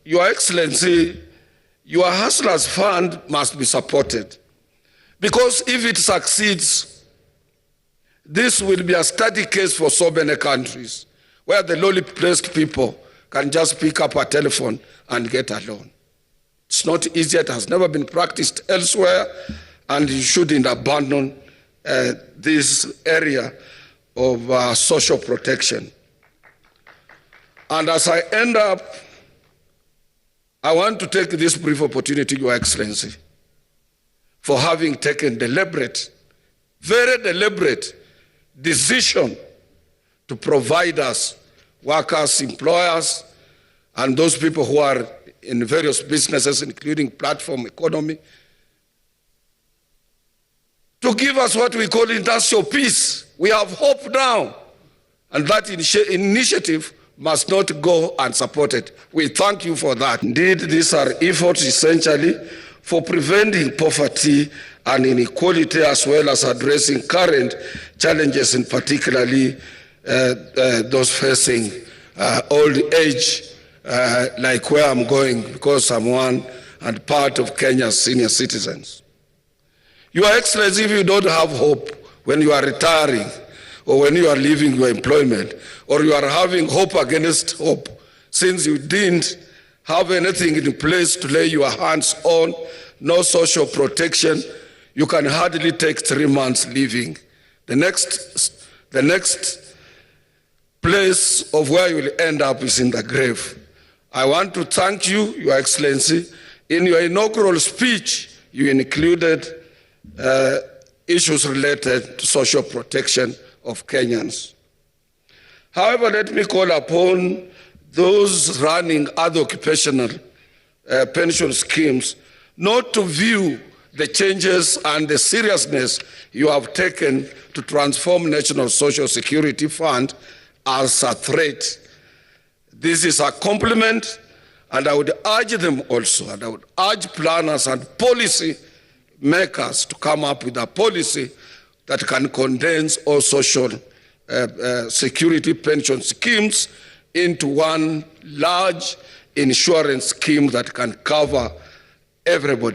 Your Excellency, your Hustlers Fund must be supported, because if it succeeds, this will be a study case for so many countries where the lowly placed people can just pick up a telephone and get a loan. It's not easy. It has never been practiced elsewhere, and you shouldn't abandon this area of social protection. And as I end up, I want to take this brief opportunity, Your Excellency, for having taken deliberate, very deliberate decision to provide us, workers, employers, and those people who are in various businesses, including platform economy, to give us what we call industrial peace. We have hope now, and that initiative must not go unsupported. We thank you for that. Indeed, these are efforts essentially for preventing poverty and inequality, as well as addressing current challenges, in particularly those facing old age, like where I'm going, because I'm one and part of Kenya's senior citizens. Your Excellency, if you don't have hope when you are retiring, or when you are leaving your employment, or you are having hope against hope, since you didn't have anything in place to lay your hands on, no social protection, you can hardly take 3 months leaving. The next place of where you will end up is in the grave. I want to thank you, Your Excellency. In your inaugural speech, you included issues related to social protection of Kenyans. However, let me call upon those running other occupational pension schemes not to view the changes and the seriousness you have taken to transform National Social Security Fund as a threat. This is a compliment, and I would urge them also, and I would urge planners and policy makers to come up with a policy that can condense all social security pension schemes into one large insurance scheme that can cover everybody.